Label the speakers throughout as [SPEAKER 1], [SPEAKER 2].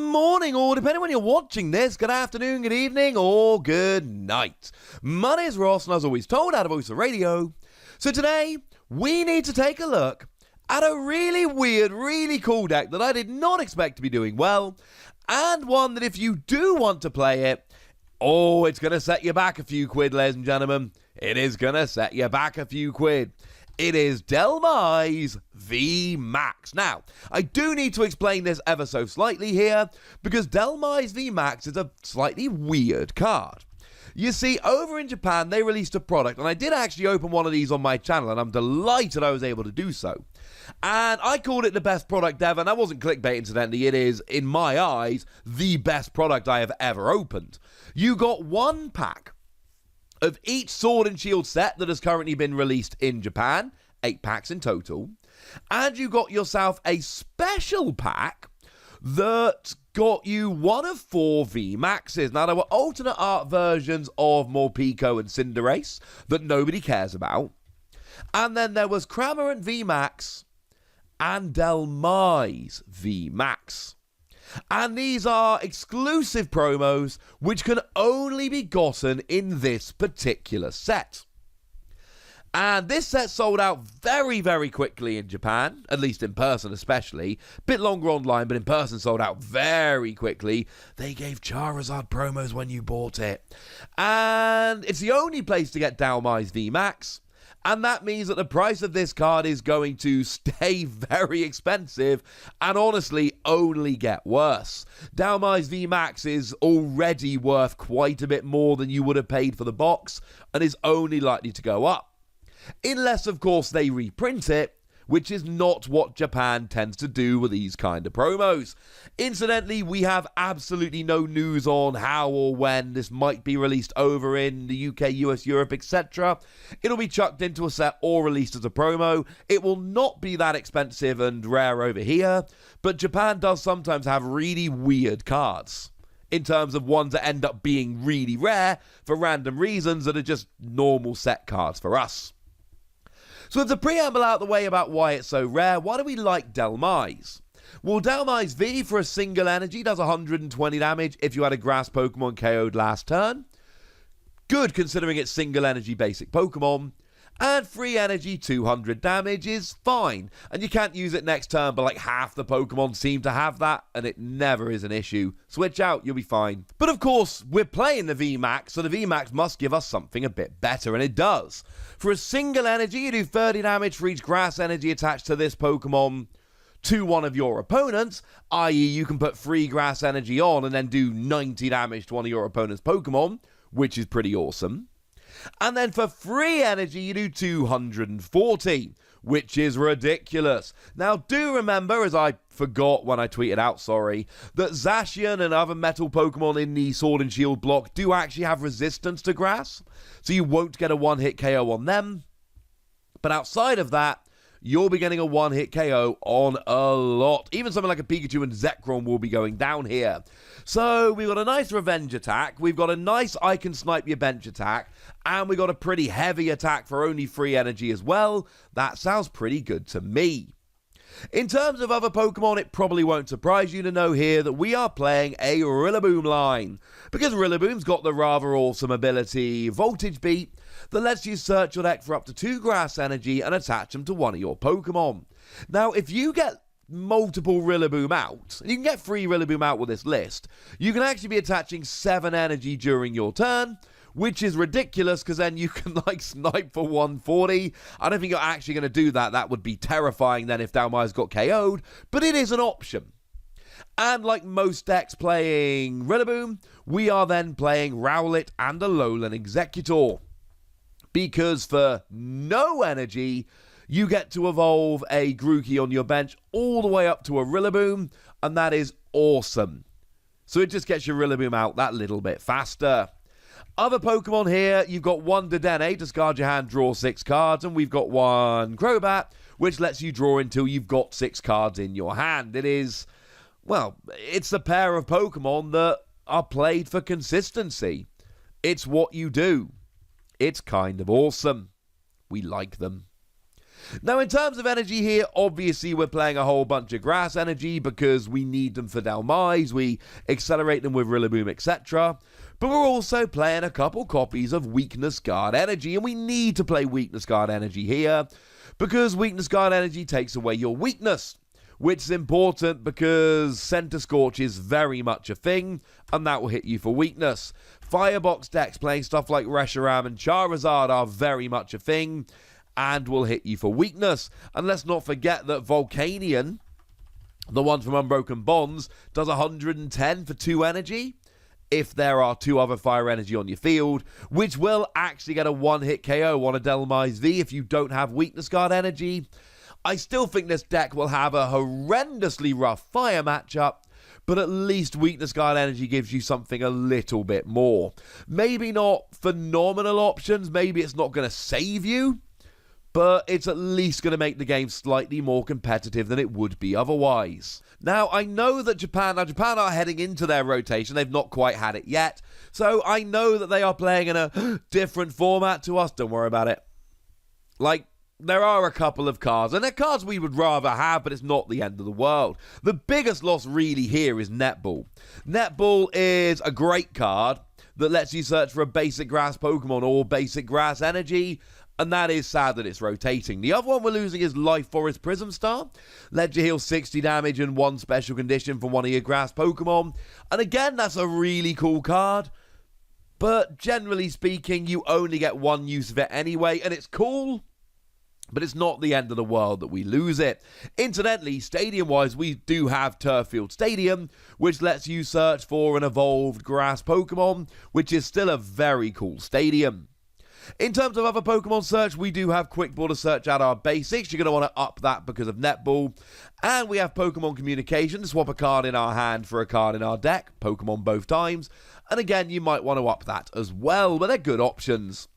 [SPEAKER 1] morning, or depending when you're watching this, good afternoon, good evening, or good night. My name is Ross, and as always told, out of Voice of Radio. So today, we need to take a look at a really weird, really cool deck that I did not expect to be doing well, and one that if you do want to play it, oh, it's going to set you back a few quid, ladies and gentlemen. It is going to set you back a few quid. It is Dhelmise VMAX. Now, I do need to explain this ever so slightly here, because Dhelmise VMAX is a slightly weird card. You see, over in Japan, they released a product, and I did actually open one of these on my channel, and I'm delighted I was able to do so. And I called it the best product ever, and that wasn't clickbait, incidentally. It is, in my eyes, the best product I have ever opened. You got one pack of each Sword and Shield set that has currently been released in Japan, 8 packs in total, and you got yourself a special pack that got you one of 4 VMAXs. Now, there were alternate art versions of Morpeko and Cinderace that nobody cares about, and then there was Cramorant VMAX and Dhelmise VMAX. And these are exclusive promos which can only be gotten in this particular set. And this set sold out very, very quickly in Japan, at least in person especially. A bit longer online, but in person sold out very quickly. They gave Charizard promos when you bought it. And it's the only place to get Dhelmise VMAX. And that means that the price of this card is going to stay very expensive and honestly only get worse. Dhelmise VMAX is already worth quite a bit more than you would have paid for the box and is only likely to go up. Unless, of course, they reprint it, which is not what Japan tends to do with these kind of promos. Incidentally, we have absolutely no news on how or when this might be released over in the UK, US, Europe, etc. It'll be chucked into a set or released as a promo. It will not be that expensive and rare over here, but Japan does sometimes have really weird cards in terms of ones that end up being really rare for random reasons that are just normal set cards for us. So with the preamble out the way about why it's so rare, why do we like Dhelmise? Well, Dhelmise V for a single energy does 120 damage if you had a grass Pokemon KO'd last turn. Good considering it's single energy basic Pokemon. And free energy 200 damage is fine. And you can't use it next turn, but like half the Pokemon seem to have that, and it never is an issue. Switch out, you'll be fine. But of course, we're playing the VMAX, so the VMAX must give us something a bit better, and it does. For a single energy, you do 30 damage for each grass energy attached to this Pokemon to one of your opponents, i.e. you can put free grass energy on and then do 90 damage to one of your opponent's Pokemon, which is pretty awesome. And then for free energy, you do 240, which is ridiculous. Now, do remember, as I forgot when I tweeted out, that Zacian and other metal Pokemon in the Sword and Shield block do actually have resistance to grass, so you won't get a one-hit KO on them. But outside of that, you'll be getting a one-hit KO on a lot. Even something like a Pikachu and Zekrom will be going down here. So we've got a nice revenge attack, we've got a nice I can snipe your bench attack, and we got a pretty heavy attack for only free energy as well. That sounds pretty good to me. In terms of other Pokemon, it probably won't surprise you to know here that we are playing a Rillaboom line, because Rillaboom's got the rather awesome ability Voltage Beat that lets you search your deck for up to 2 grass energy and attach them to one of your Pokemon. Now, if you get multiple Rillaboom out, and you can get free Rillaboom out with this list, you can actually be attaching 7 energy during your turn, which is ridiculous because then you can like snipe for 140. I don't think you're actually going to do that. That would be terrifying then if Dhelmise got KO'd, but it is an option. And like most decks playing Rillaboom, we are then playing Rowlet and Alolan Executor, because for no energy, you get to evolve a Grookey on your bench all the way up to a Rillaboom, and that is awesome. So it just gets your Rillaboom out that little bit faster. Other Pokemon here, you've got one Dedenne, discard your hand, draw 6 cards, and we've got one Crobat, which lets you draw until you've got 6 cards in your hand. It is, well, it's a pair of Pokemon that are played for consistency. It's what you do. It's kind of awesome. We like them. Now, in terms of energy here, obviously we're playing a whole bunch of grass energy because we need them for Dhelmise, we accelerate them with Rillaboom, etc. But we're also playing a couple copies of Weakness Guard energy, and we need to play Weakness Guard energy here because Weakness Guard energy takes away your weakness, which is important because Center Scorch is very much a thing, and that will hit you for weakness. Firebox decks playing stuff like Reshiram and Charizard are very much a thing, and will hit you for weakness. And let's not forget that Volcanion, the one from Unbroken Bonds, does 110 for 2 energy if there are 2 other fire energy on your field, which will actually get a 1-hit KO on a Dhelmise V if you don't have Weakness Guard energy. I still think this deck will have a horrendously rough fire matchup, but at least Weakness Guard energy gives you something a little bit more. Maybe not phenomenal options, maybe it's not going to save you, but it's at least going to make the game slightly more competitive than it would be otherwise. Now, I know that Japan are heading into their rotation. They've not quite had it yet. So I know that they are playing in a different format to us. Don't worry about it. Like, there are a couple of cards, and they're cards we would rather have, but it's not the end of the world. The biggest loss really here is Netball. Netball is a great card that lets you search for a basic grass Pokemon or basic grass energy, and that is sad that it's rotating. The other one we're losing is Life Forest Prism Star. Lets you heal 60 damage in 1 special condition from one of your grass Pokemon. And again, that's a really cool card. But generally speaking, you only get 1 use of it anyway, and it's cool, but it's not the end of the world that we lose it. Incidentally, stadium-wise, we do have Turffield Stadium, which lets you search for an evolved grass Pokemon, which is still a very cool stadium. In terms of other Pokemon search, we do have Quick Ball to search out our basics. You're going to want to up that because of Netball. And we have Pokemon Communication to swap a card in our hand for a card in our deck. Pokemon both times. And again, you might want to up that as well, but they're good options.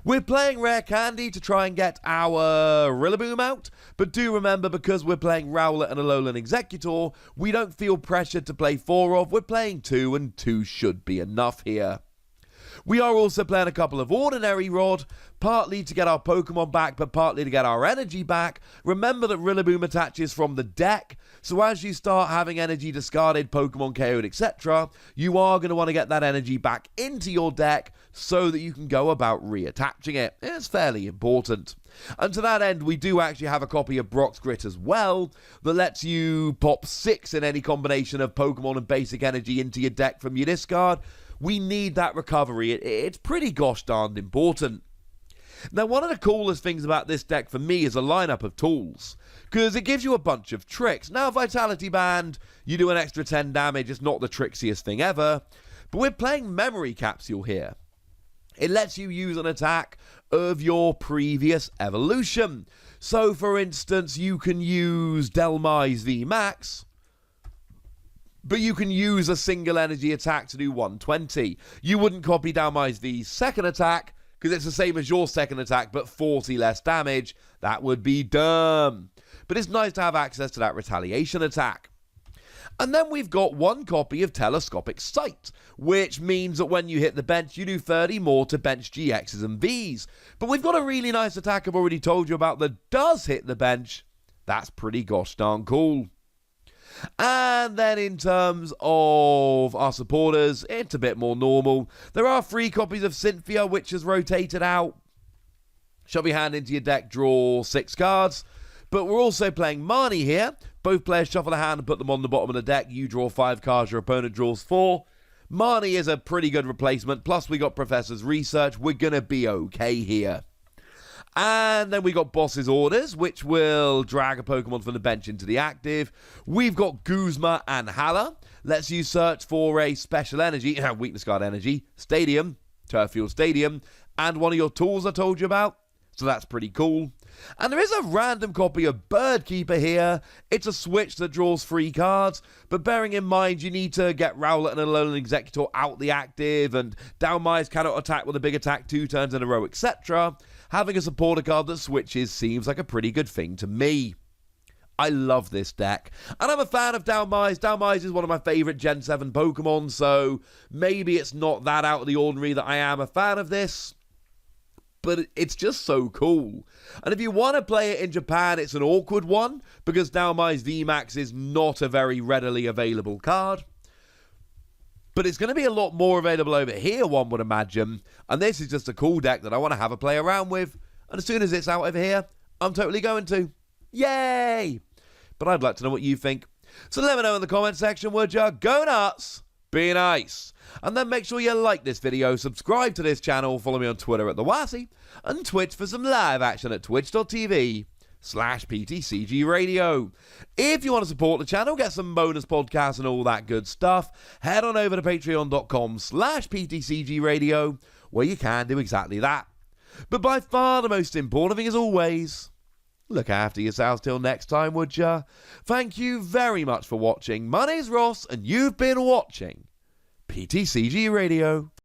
[SPEAKER 1] We're playing Rare Candy to try and get our Rillaboom out, but do remember, because we're playing Rowlet and Alolan Executor, we don't feel pressured to play 4 of. We're playing 2, and 2 should be enough here. We are also playing a couple of Ordinary Rod, partly to get our Pokemon back, but partly to get our energy back. Remember that Rillaboom attaches from the deck, so as you start having energy discarded, Pokemon KO'd, etc., you are going to want to get that energy back into your deck so that you can go about reattaching it. It's fairly important. And to that end, we do actually have a copy of Brock's Grit as well that lets you pop 6 in any combination of Pokemon and basic energy into your deck from your discard. We need that recovery. It's pretty gosh darned important. Now, one of the coolest things about this deck for me is a lineup of tools, because it gives you a bunch of tricks. Now, Vitality Band, you do an extra 10 damage. It's not the trixiest thing ever, but we're playing Memory Capsule here. It lets you use an attack of your previous evolution. So, for instance, you can use Dhelmise VMAX, but you can use a single energy attack to do 120. You wouldn't copy Dhelmise V's second attack, because it's the same as your second attack, but 40 less damage. That would be dumb. But it's nice to have access to that retaliation attack. And then we've got 1 copy of Telescopic Sight, which means that when you hit the bench, you do 30 more to bench GXs and Vs. But we've got a really nice attack I've already told you about that does hit the bench. That's pretty gosh darn cool. And then in terms of our supporters, it's a bit more normal. There are 3 copies of Cynthia, which has rotated out. Shove your hand into your deck, draw 6 cards. But we're also playing Marnie here. Both players shuffle a hand and put them on the bottom of the deck. You draw 5 cards, your opponent draws 4. Marnie is a pretty good replacement. Plus, we got Professor's Research. We're going to be okay here. And then we got Boss's Orders, which will drag a Pokemon from the bench into the active. We've got Guzma and Hala. Lets you search for a special energy, Weakness Guard energy, Stadium, Turffield Stadium, and one of your tools I told you about. So that's pretty cool. And there is a random copy of Bird Keeper here. It's a switch that draws 3 cards, but bearing in mind you need to get Rowlet and Alolan Executor out the active, and Dhelmise cannot attack with a big attack 2 turns in a row, etc. Having a supporter card that switches seems like a pretty good thing to me. I love this deck. And I'm a fan of Dhelmise. Dhelmise is one of my favourite Gen 7 Pokemon, so maybe it's not that out of the ordinary that I am a fan of this. but it's just so cool. And if you want to play it in Japan, it's an awkward one, because Dhelmise VMAX is not a very readily available card. But it's going to be a lot more available over here, one would imagine. And this is just a cool deck that I want to have a play around with. And as soon as it's out over here, I'm totally going to. Yay! But I'd like to know what you think. So let me know in the comment section, would ya? Go nuts! Be nice. And then make sure you like this video, subscribe to this channel, follow me on Twitter at TheWassy, and Twitch for some live action at twitch.tv/PTCG Radio. If you want to support the channel, get some bonus podcasts and all that good stuff, head on over to patreon.com/PTCG Radio, where you can do exactly that. But by far the most important thing, as always, look after yourselves till next time, would ya? Thank you very much for watching. My name's Ross, and you've been watching PTCG Radio.